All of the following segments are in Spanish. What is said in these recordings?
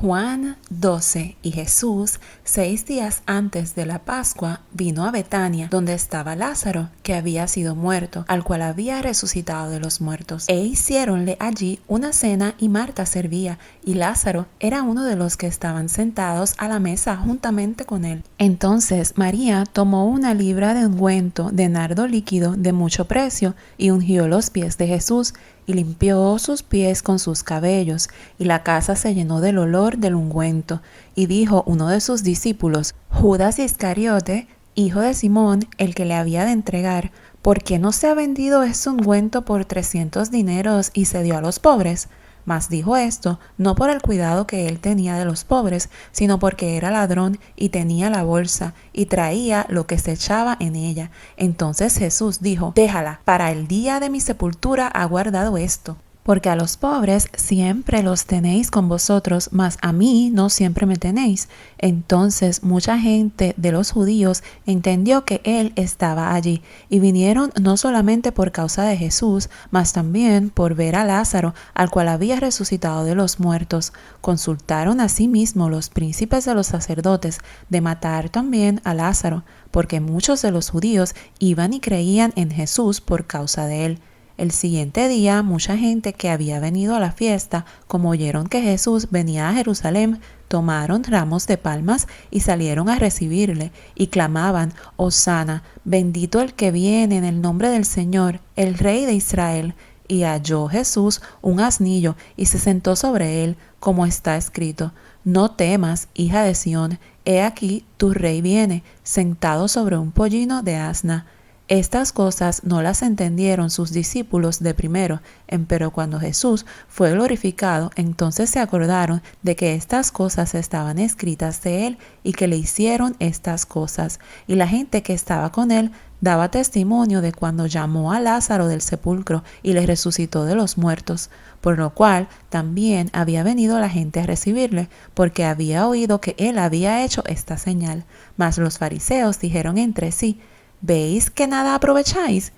Juan 12. Y Jesús, 6 días antes de la Pascua, vino a Betania, donde estaba Lázaro, que había sido muerto, al cual había resucitado de los muertos. E hiciéronle allí una cena, y Marta servía, y Lázaro era uno de los que estaban sentados a la mesa juntamente con él. Entonces María tomó una libra de ungüento de nardo líquido de mucho precio, y ungió los pies de Jesús, y limpió sus pies con sus cabellos, y la casa se llenó del olor del ungüento. Y dijo uno de sus discípulos, Judas Iscariote, hijo de Simón, el que le había de entregar, ¿por qué no se ha vendido ese ungüento por 300 dineros y se dio a los pobres? Mas dijo esto no por el cuidado que él tenía de los pobres, sino porque era ladrón y tenía la bolsa y traía lo que se echaba en ella. Entonces Jesús dijo, déjala, para el día de mi sepultura ha guardado esto. Porque a los pobres siempre los tenéis con vosotros, mas a mí no siempre me tenéis. Entonces mucha gente de los judíos entendió que él estaba allí, y vinieron no solamente por causa de Jesús, mas también por ver a Lázaro, al cual había resucitado de los muertos. Consultaron asimismo los príncipes de los sacerdotes de matar también a Lázaro, porque muchos de los judíos iban y creían en Jesús por causa de él. El siguiente día, mucha gente que había venido a la fiesta, como oyeron que Jesús venía a Jerusalén, tomaron ramos de palmas y salieron a recibirle, y clamaban, Hosana, bendito el que viene en el nombre del Señor, el Rey de Israel. Y halló Jesús un asnillo, y se sentó sobre él, como está escrito, No temas, hija de Sión, he aquí tu rey viene, sentado sobre un pollino de asna. Estas cosas no las entendieron sus discípulos de primero, empero cuando Jesús fue glorificado, entonces se acordaron de que estas cosas estaban escritas de él y que le hicieron estas cosas. Y la gente que estaba con él daba testimonio de cuando llamó a Lázaro del sepulcro y le resucitó de los muertos, por lo cual también había venido la gente a recibirle, porque había oído que él había hecho esta señal. Mas los fariseos dijeron entre sí, ¿Veis que nada aprovecháis?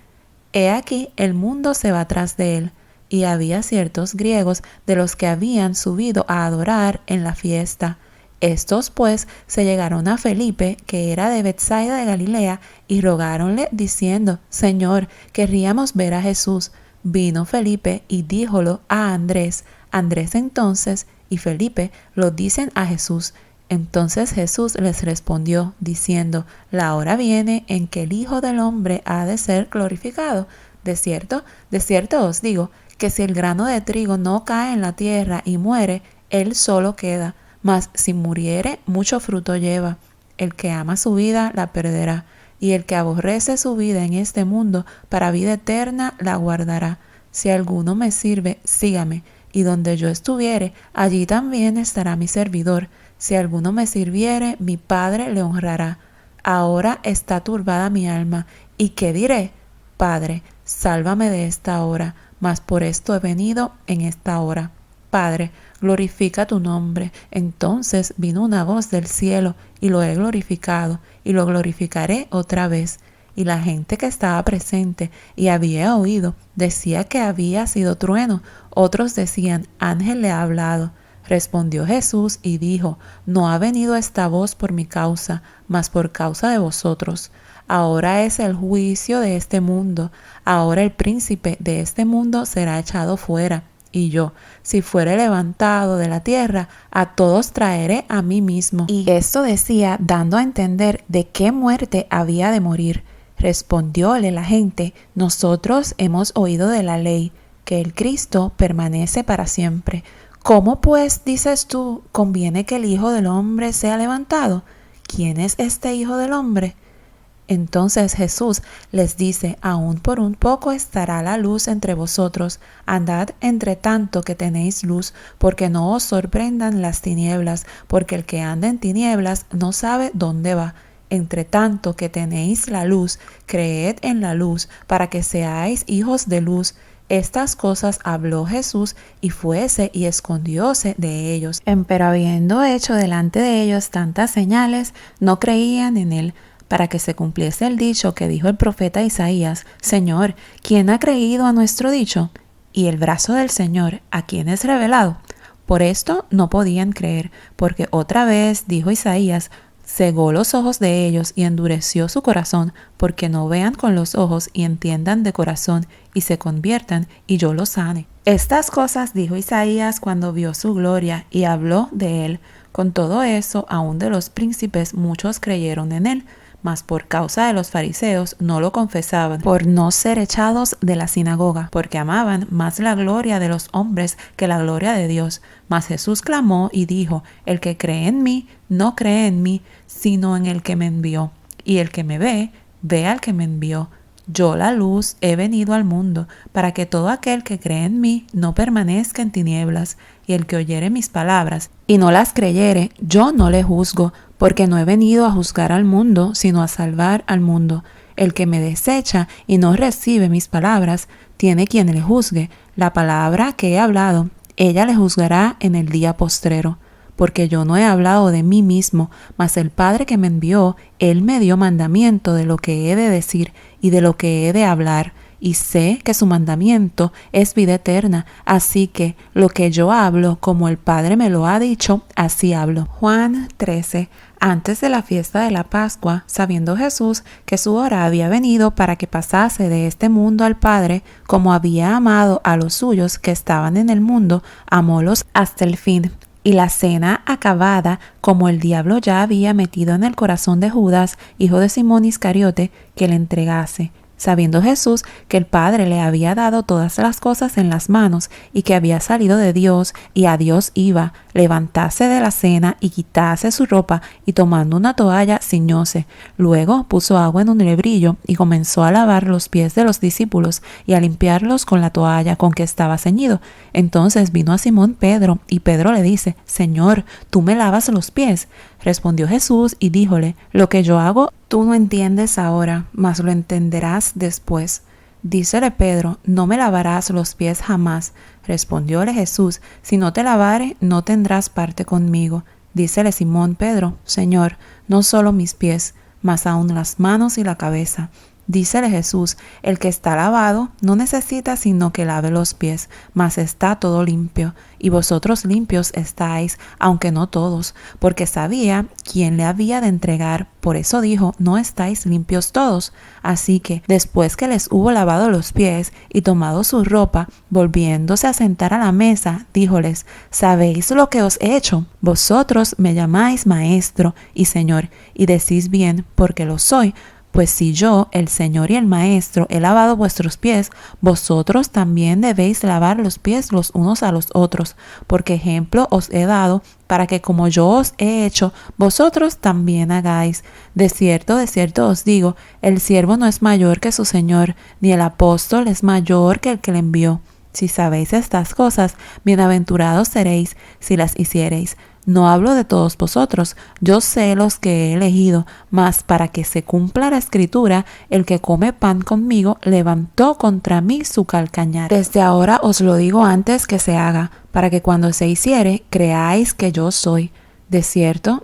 He aquí el mundo se va tras de él. Y había ciertos griegos de los que habían subido a adorar en la fiesta. Estos pues se llegaron a Felipe, que era de Betsaida de Galilea, y rogáronle diciendo, Señor, querríamos ver a Jesús. Vino Felipe y díjolo a Andrés. Andrés entonces y Felipe lo dicen a Jesús. Entonces Jesús les respondió, diciendo, La hora viene en que el Hijo del Hombre ha de ser glorificado. De cierto os digo, que si el grano de trigo no cae en la tierra y muere, él solo queda, mas si muriere, mucho fruto lleva. El que ama su vida la perderá, y el que aborrece su vida en este mundo, para vida eterna la guardará. Si alguno me sirve, sígame, y donde yo estuviere, allí también estará mi servidor. Si alguno me sirviere, mi Padre le honrará. Ahora está turbada mi alma. ¿Y qué diré? Padre, sálvame de esta hora, mas por esto he venido en esta hora. Padre, glorifica tu nombre. Entonces vino una voz del cielo, y lo he glorificado, y lo glorificaré otra vez. Y la gente que estaba presente y había oído, decía que había sido trueno. Otros decían, ángel le ha hablado. Respondió Jesús y dijo, No ha venido esta voz por mi causa, mas por causa de vosotros. Ahora es el juicio de este mundo. Ahora el príncipe de este mundo será echado fuera. Y yo, si fuere levantado de la tierra, a todos traeré a mí mismo. Y esto decía, dando a entender de qué muerte había de morir. Respondióle la gente, Nosotros hemos oído de la ley, que el Cristo permanece para siempre. ¿Cómo pues, dices tú, conviene que el Hijo del Hombre sea levantado? ¿Quién es este Hijo del Hombre? Entonces Jesús les dice, Aún por un poco estará la luz entre vosotros. Andad entre tanto que tenéis luz, porque no os sorprendan las tinieblas, porque el que anda en tinieblas no sabe dónde va. Entre tanto que tenéis la luz, creed en la luz, para que seáis hijos de luz. Estas cosas habló Jesús, y fuese y escondióse de ellos. Empero habiendo hecho delante de ellos tantas señales, no creían en él, para que se cumpliese el dicho que dijo el profeta Isaías, Señor, ¿quién ha creído a nuestro dicho? Y el brazo del Señor, ¿a quién es revelado? Por esto no podían creer, porque otra vez, dijo Isaías, cegó los ojos de ellos y endureció su corazón, porque no vean con los ojos y entiendan de corazón y se conviertan y yo los sane. Estas cosas dijo Isaías cuando vio su gloria y habló de él. Con todo eso, aun de los príncipes muchos creyeron en él, mas por causa de los fariseos no lo confesaban, por no ser echados de la sinagoga, porque amaban más la gloria de los hombres que la gloria de Dios. Mas Jesús clamó y dijo, el que cree en mí, no cree en mí, sino en el que me envió. Y el que me ve, ve al que me envió. Yo, la luz, he venido al mundo, para que todo aquel que cree en mí no permanezca en tinieblas, y el que oyere mis palabras y no las creyere, yo no le juzgo, porque no he venido a juzgar al mundo, sino a salvar al mundo. El que me desecha y no recibe mis palabras, tiene quien le juzgue. La palabra que he hablado, ella le juzgará en el día postrero. Porque yo no he hablado de mí mismo, mas el Padre que me envió, él me dio mandamiento de lo que he de decir y de lo que he de hablar. Y sé que su mandamiento es vida eterna, así que lo que yo hablo, como el Padre me lo ha dicho, así hablo. Juan 13. Antes de la fiesta de la Pascua, sabiendo Jesús que su hora había venido para que pasase de este mundo al Padre, como había amado a los suyos que estaban en el mundo, amólos hasta el fin. Y la cena acabada, como el diablo ya había metido en el corazón de Judas, hijo de Simón Iscariote, que le entregase. Sabiendo Jesús que el Padre le había dado todas las cosas en las manos y que había salido de Dios y a Dios iba, levantase de la cena y quitase su ropa y tomando una toalla ciñóse. Luego puso agua en un lebrillo y comenzó a lavar los pies de los discípulos y a limpiarlos con la toalla con que estaba ceñido. Entonces vino a Simón Pedro y Pedro le dice, Señor, ¿tú me lavas los pies? Respondió Jesús y díjole, lo que yo hago tú no entiendes ahora, mas lo entenderás después. Dícele Pedro, no me lavarás los pies jamás. Respondióle Jesús, si no te lavare, no tendrás parte conmigo. Dícele Simón Pedro, Señor, no solo mis pies, mas aun las manos y la cabeza. Dícele Jesús, el que está lavado no necesita sino que lave los pies, mas está todo limpio. Y vosotros limpios estáis, aunque no todos, porque sabía quién le había de entregar. Por eso dijo, no estáis limpios todos. Así que, después que les hubo lavado los pies y tomado su ropa, volviéndose a sentar a la mesa, díjoles, ¿sabéis lo que os he hecho? Vosotros me llamáis Maestro y Señor, y decís bien, porque lo soy. Pues si yo, el Señor y el Maestro, he lavado vuestros pies, vosotros también debéis lavar los pies los unos a los otros, porque ejemplo os he dado, para que como yo os he hecho, vosotros también hagáis. De cierto os digo, el siervo no es mayor que su Señor, ni el apóstol es mayor que el que le envió. Si sabéis estas cosas, bienaventurados seréis si las hiciereis. No hablo de todos vosotros, yo sé los que he elegido, mas para que se cumpla la escritura, el que come pan conmigo levantó contra mí su calcañar. Desde ahora os lo digo antes que se haga, para que cuando se hiciere, creáis que yo soy. De cierto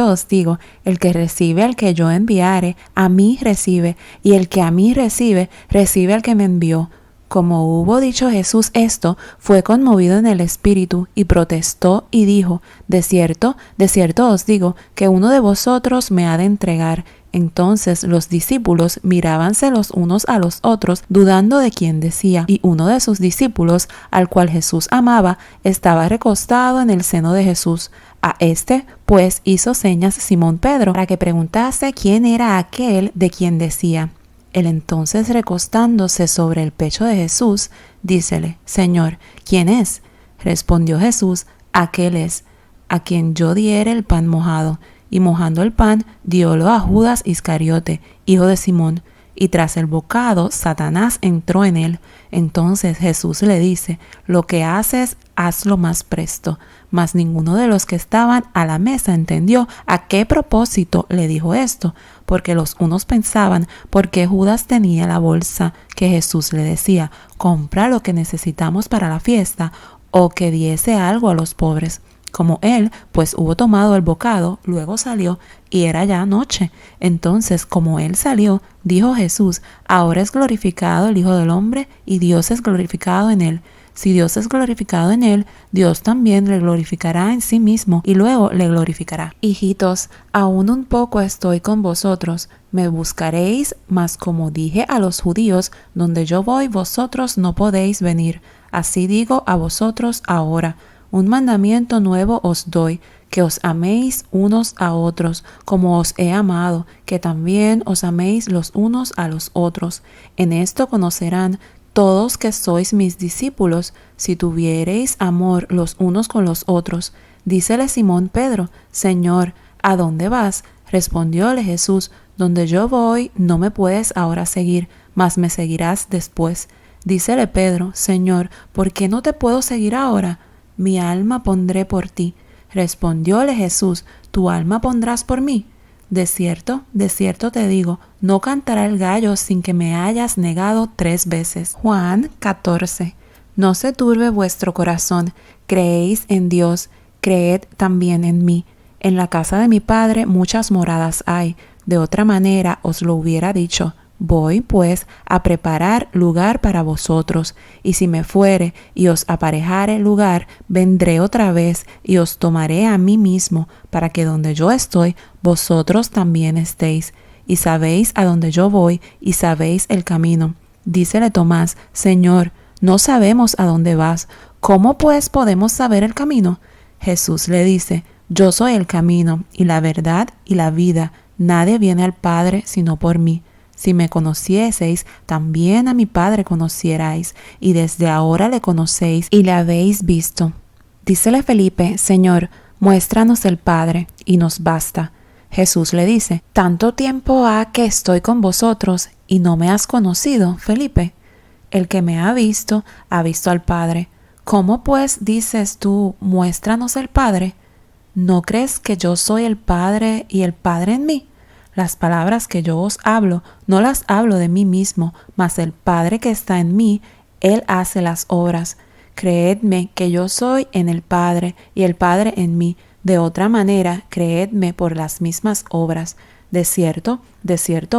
os digo, el que recibe al que yo enviare, a mí recibe, y el que a mí recibe, recibe al que me envió. Como hubo dicho Jesús esto, fue conmovido en el espíritu y protestó y dijo, de cierto os digo, que uno de vosotros me ha de entregar. Entonces los discípulos mirábanse los unos a los otros, dudando de quién decía. Y uno de sus discípulos, al cual Jesús amaba, estaba recostado en el seno de Jesús. A este, pues, hizo señas Simón Pedro, para que preguntase quién era aquel de quien decía. Él entonces, recostándose sobre el pecho de Jesús, dícele, Señor, ¿quién es? Respondió Jesús, aquel es, a quien yo diere el pan mojado. Y mojando el pan, diólo a Judas Iscariote, hijo de Simón. Y tras el bocado, Satanás entró en él. Entonces Jesús le dice, lo que haces, hazlo más presto. Mas ninguno de los que estaban a la mesa entendió a qué propósito le dijo esto, porque los unos pensaban por qué Judas tenía la bolsa que Jesús le decía, compra lo que necesitamos para la fiesta, o que diese algo a los pobres. Como él, pues hubo tomado el bocado, luego salió, y era ya noche. Entonces, como él salió, dijo Jesús, ahora es glorificado el Hijo del Hombre, y Dios es glorificado en él. Si Dios es glorificado en él, Dios también le glorificará en sí mismo y luego le glorificará. Hijitos, aún un poco estoy con vosotros. Me buscaréis, mas como dije a los judíos, donde yo voy, vosotros no podéis venir. Así digo a vosotros ahora. Un mandamiento nuevo os doy, que os améis unos a otros, como os he amado, que también os améis los unos a los otros. En esto conocerán todos que sois mis discípulos, si tuviereis amor los unos con los otros. Dícele Simón Pedro: Señor, ¿a dónde vas? Respondióle Jesús: donde yo voy, no me puedes ahora seguir, mas me seguirás después. Dícele Pedro: Señor, ¿por qué no te puedo seguir ahora? Mi alma pondré por ti. Respondióle Jesús: ¿tu alma pondrás por mí? De cierto te digo, no cantará el gallo sin que me hayas negado 3 veces. Juan 14. No se turbe vuestro corazón, creéis en Dios, creed también en mí. En la casa de mi Padre muchas moradas hay, de otra manera os lo hubiera dicho. Voy, pues, a preparar lugar para vosotros, y si me fuere y os aparejare lugar, vendré otra vez y os tomaré a mí mismo, para que donde yo estoy, vosotros también estéis. Y sabéis a dónde yo voy, y sabéis el camino. Dícele Tomás: Señor, no sabemos a dónde vas. ¿Cómo pues podemos saber el camino? Jesús le dice: Yo soy el camino, y la verdad, y la vida. Nadie viene al Padre sino por mí. Si me conocieseis, también a mi Padre conocierais, y desde ahora le conocéis y le habéis visto. Dícele Felipe: Señor, muéstranos el Padre, y nos basta. Jesús le dice: ¿tanto tiempo ha que estoy con vosotros, y no me has conocido, Felipe? El que me ha visto al Padre. ¿Cómo pues dices tú, muéstranos el Padre? ¿No crees que yo soy el Padre y el Padre en mí? Las palabras que yo os hablo, no las hablo de mí mismo, mas el Padre que está en mí, Él hace las obras. Creedme que yo soy en el Padre y el Padre en mí. De otra manera, creedme por las mismas obras. De cierto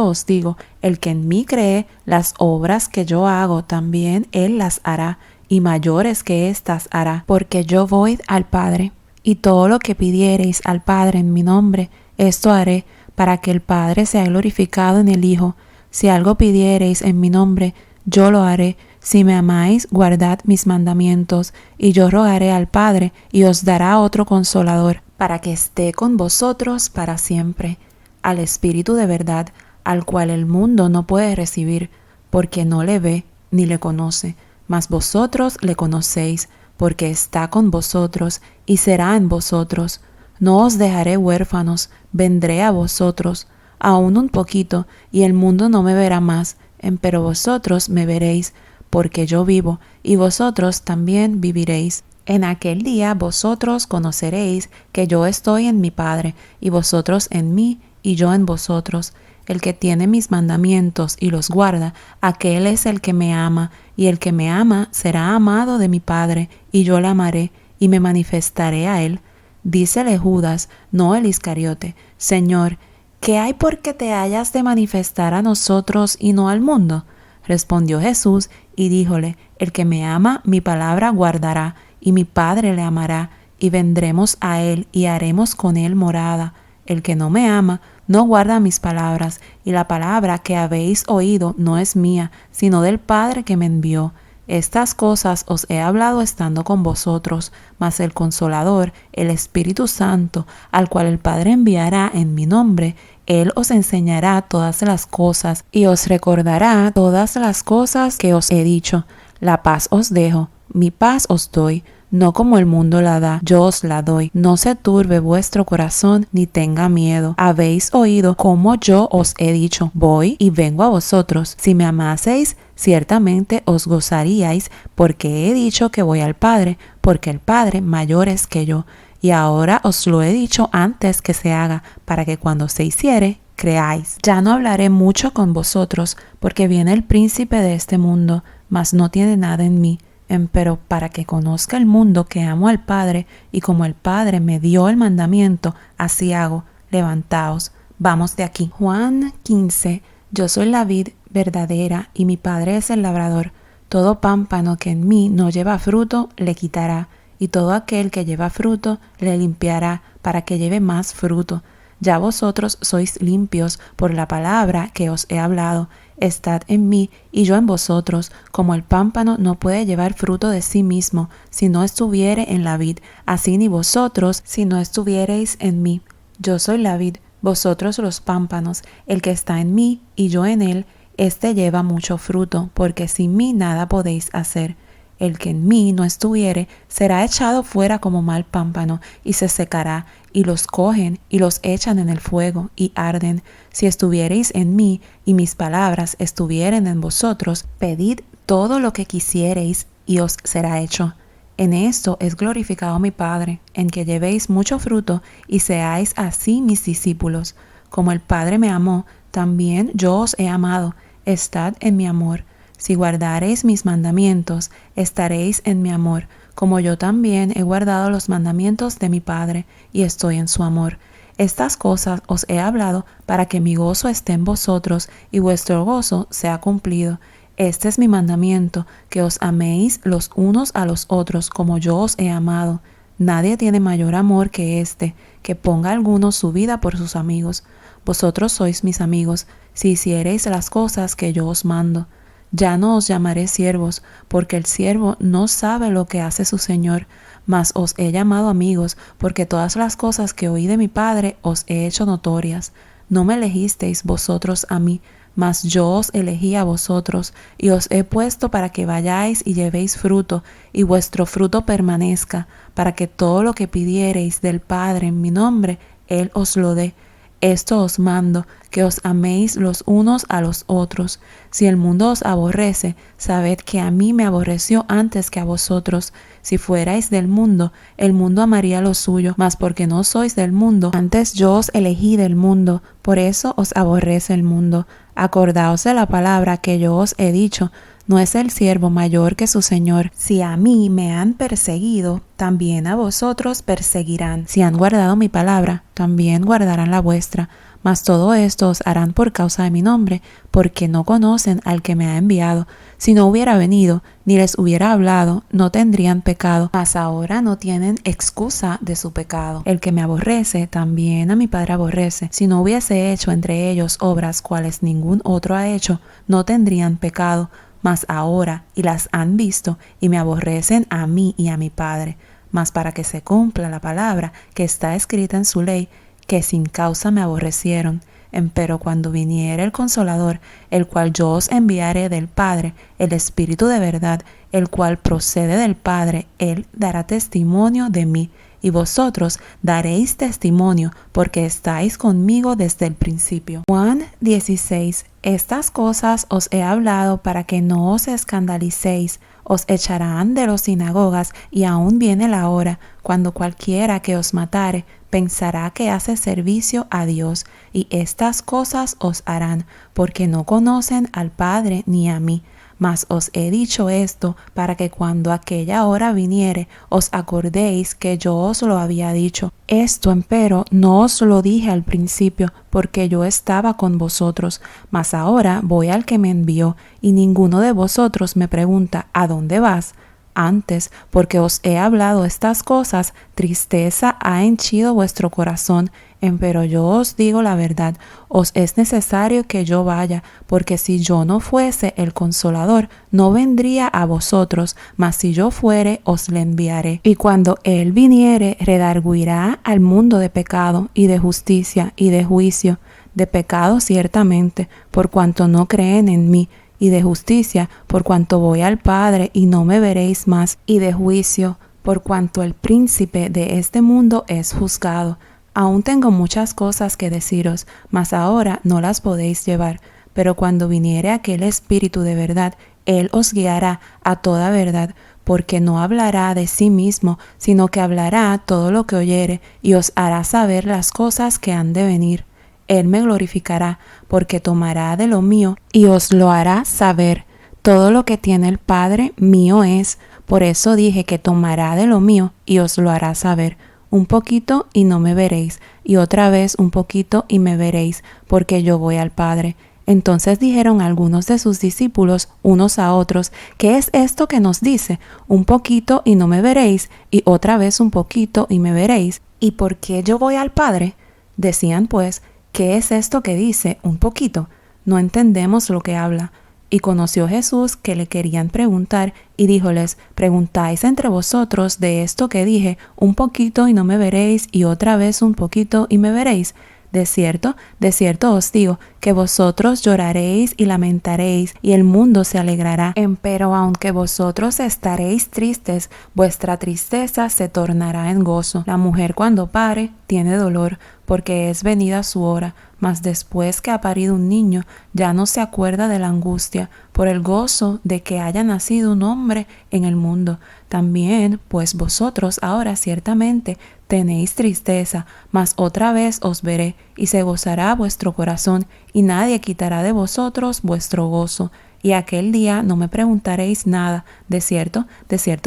os digo, el que en mí cree, las obras que yo hago, también Él las hará, y mayores que éstas hará, porque yo voy al Padre. Y todo lo que pidiereis al Padre en mi nombre, esto haré, para que el Padre sea glorificado en el Hijo. Si algo pidiereis en mi nombre, yo lo haré. Si me amáis, guardad mis mandamientos, y yo rogaré al Padre, y os dará otro Consolador, para que esté con vosotros para siempre, al Espíritu de verdad, al cual el mundo no puede recibir, porque no le ve ni le conoce, mas vosotros le conocéis, porque está con vosotros y será en vosotros. No os dejaré huérfanos, vendré a vosotros. Aún un poquito, y el mundo no me verá más, empero vosotros me veréis, porque yo vivo, y vosotros también viviréis. En aquel día vosotros conoceréis que yo estoy en mi Padre, y vosotros en mí, y yo en vosotros. El que tiene mis mandamientos y los guarda, aquel es el que me ama, y el que me ama será amado de mi Padre, y yo le amaré, y me manifestaré a él. Dícele Judas, no el Iscariote: Señor, ¿qué hay por qué te hayas de manifestar a nosotros y no al mundo? Respondió Jesús y díjole: el que me ama, mi palabra guardará, y mi Padre le amará, y vendremos a él y haremos con él morada. El que no me ama, no guarda mis palabras, y la palabra que habéis oído no es mía, sino del Padre que me envió. Estas cosas os he hablado estando con vosotros, mas el Consolador, el Espíritu Santo, al cual el Padre enviará en mi nombre, Él os enseñará todas las cosas y os recordará todas las cosas que os he dicho. La paz os dejo, mi paz os doy. No como el mundo la da, yo os la doy. No se turbe vuestro corazón, ni tenga miedo. Habéis oído cómo yo os he dicho: voy y vengo a vosotros. Si me amaseis, ciertamente os gozaríais, porque he dicho que voy al Padre, porque el Padre mayor es que yo. Y ahora os lo he dicho antes que se haga, para que cuando se hiciere, creáis. Ya no hablaré mucho con vosotros, porque viene el príncipe de este mundo, mas no tiene nada en mí. Empero para que conozca el mundo que amo al Padre, y como el Padre me dio el mandamiento, así hago. Levantaos, vamos de aquí. Juan 15. Yo soy la vid verdadera, y mi Padre es el labrador. Todo pámpano que en mí no lleva fruto, le quitará, y todo aquel que lleva fruto, le limpiará, para que lleve más fruto. Ya vosotros sois limpios por la palabra que os he hablado. Estad en mí y yo en vosotros, como el pámpano no puede llevar fruto de sí mismo, si no estuviere en la vid, así ni vosotros, si no estuviereis en mí. Yo soy la vid, vosotros los pámpanos. El que está en mí y yo en él, éste lleva mucho fruto, porque sin mí nada podéis hacer. El que en mí no estuviere será echado fuera como mal pámpano y se secará, y los cogen y los echan en el fuego y arden. Si estuviereis en mí y mis palabras estuvieren en vosotros, pedid todo lo que quisiereis y os será hecho. En esto es glorificado mi Padre, en que llevéis mucho fruto y seáis así mis discípulos. Como el Padre me amó, también yo os he amado. Estad en mi amor. Si guardareis mis mandamientos, estaréis en mi amor, como yo también he guardado los mandamientos de mi Padre, y estoy en su amor. Estas cosas os he hablado para que mi gozo esté en vosotros, y vuestro gozo sea cumplido. Este es mi mandamiento, que os améis los unos a los otros, como yo os he amado. Nadie tiene mayor amor que este, que ponga alguno su vida por sus amigos. Vosotros sois mis amigos, si hiciereis las cosas que yo os mando. Ya no os llamaré siervos, porque el siervo no sabe lo que hace su señor, mas os he llamado amigos, porque todas las cosas que oí de mi Padre os he hecho notorias. No me elegisteis vosotros a mí, mas yo os elegí a vosotros, y os he puesto para que vayáis y llevéis fruto, y vuestro fruto permanezca, para que todo lo que pidiereis del Padre en mi nombre, Él os lo dé. Esto os mando, que os améis los unos a los otros. Si el mundo os aborrece, sabed que a mí me aborreció antes que a vosotros. Si fuerais del mundo, el mundo amaría lo suyo, mas porque no sois del mundo, antes yo os elegí del mundo, por eso os aborrece el mundo. Acordaos de la palabra que yo os he dicho, no es el siervo mayor que su señor. Si a mí me han perseguido, también a vosotros perseguirán. Si han guardado mi palabra, también guardarán la vuestra. Mas todo esto os harán por causa de mi nombre, porque no conocen al que me ha enviado. Si no hubiera venido, ni les hubiera hablado, no tendrían pecado. Mas ahora no tienen excusa de su pecado. El que me aborrece, también a mi Padre aborrece. Si no hubiese hecho entre ellos obras cuales ningún otro ha hecho, no tendrían pecado. Mas ahora, y las han visto, y me aborrecen a mí y a mi Padre. Mas para que se cumpla la palabra que está escrita en su ley, que sin causa me aborrecieron. Empero cuando viniere el Consolador, el cual yo os enviaré del Padre, el Espíritu de verdad, el cual procede del Padre, Él dará testimonio de mí. Y vosotros daréis testimonio, porque estáis conmigo desde el principio. Juan 16. Estas cosas os he hablado para que no os escandalicéis. Os echarán de las sinagogas, y aún viene la hora, cuando cualquiera que os matare pensará que hace servicio a Dios, y estas cosas os harán, porque no conocen al Padre ni a mí. Mas os he dicho esto para que cuando aquella hora viniere os acordéis que yo os lo había dicho. Esto empero no os lo dije al principio, porque yo estaba con vosotros, mas ahora voy al que me envió, y ninguno de vosotros me pregunta ¿a dónde vas? Antes, porque os he hablado estas cosas, tristeza ha henchido vuestro corazón. Empero yo os digo la verdad, os es necesario que yo vaya, porque si yo no fuese el Consolador, no vendría a vosotros, mas si yo fuere, os le enviaré. Y cuando Él viniere, redarguirá al mundo de pecado, y de justicia, y de juicio. De pecado ciertamente, por cuanto no creen en mí, y de justicia, por cuanto voy al Padre y no me veréis más, y de juicio, por cuanto el príncipe de este mundo es juzgado. Aún tengo muchas cosas que deciros, mas ahora no las podéis llevar. Pero cuando viniere aquel Espíritu de verdad, Él os guiará a toda verdad, porque no hablará de sí mismo, sino que hablará todo lo que oyere, y os hará saber las cosas que han de venir. Él me glorificará, porque tomará de lo mío y os lo hará saber. Todo lo que tiene el Padre mío es, por eso dije que tomará de lo mío y os lo hará saber. Un poquito y no me veréis, y otra vez un poquito y me veréis, porque yo voy al Padre. Entonces dijeron algunos de sus discípulos unos a otros: ¿Qué es esto que nos dice? Un poquito y no me veréis, y otra vez un poquito y me veréis. ¿Y por qué yo voy al Padre? Decían pues: ¿Qué es esto que dice un poquito? No entendemos lo que habla. Y conoció Jesús que le querían preguntar, y díjoles: ¿Preguntáis entre vosotros de esto que dije, un poquito y no me veréis, y otra vez un poquito y me veréis? De cierto os digo, que vosotros lloraréis y lamentaréis, y el mundo se alegrará. Empero aunque vosotros estaréis tristes, vuestra tristeza se tornará en gozo. La mujer cuando pare tiene dolor, porque es venida su hora, mas después que ha parido un niño, ya no se acuerda de la angustia, por el gozo de que haya nacido un hombre en el mundo. También, pues vosotros ahora ciertamente tenéis tristeza, mas otra vez os veré, y se gozará vuestro corazón, y nadie quitará de vosotros vuestro gozo. Y aquel día no me preguntaréis nada. De cierto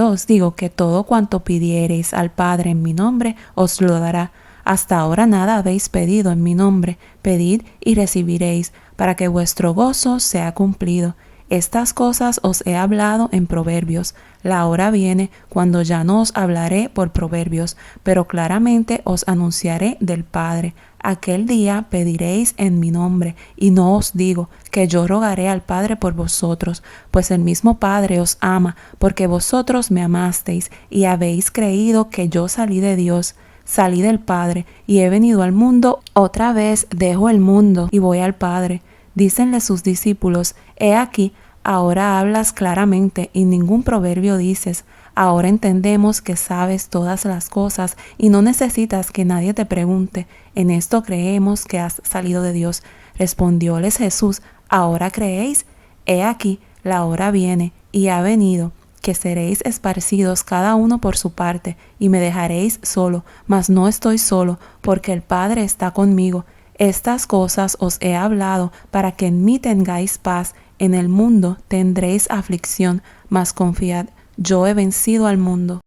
os digo que todo cuanto pidiereis al Padre en mi nombre, os lo dará. Hasta ahora nada habéis pedido en mi nombre. Pedid y recibiréis, para que vuestro gozo sea cumplido. Estas cosas os he hablado en proverbios. La hora viene cuando ya no os hablaré por proverbios, pero claramente os anunciaré del Padre. Aquel día pediréis en mi nombre, y no os digo que yo rogaré al Padre por vosotros, pues el mismo Padre os ama, porque vosotros me amasteis, y habéis creído que yo salí de Dios. Salí del Padre, y he venido al mundo. Otra vez dejo el mundo, y voy al Padre. Dícenle sus discípulos: He aquí, ahora hablas claramente, y ningún proverbio dices. Ahora entendemos que sabes todas las cosas, y no necesitas que nadie te pregunte. En esto creemos que has salido de Dios. Respondióles Jesús: ¿Ahora creéis? He aquí, la hora viene, y ha venido, que seréis esparcidos cada uno por su parte, y me dejaréis solo, mas no estoy solo, porque el Padre está conmigo. Estas cosas os he hablado para que en mí tengáis paz. En el mundo tendréis aflicción, mas confiad, yo he vencido al mundo.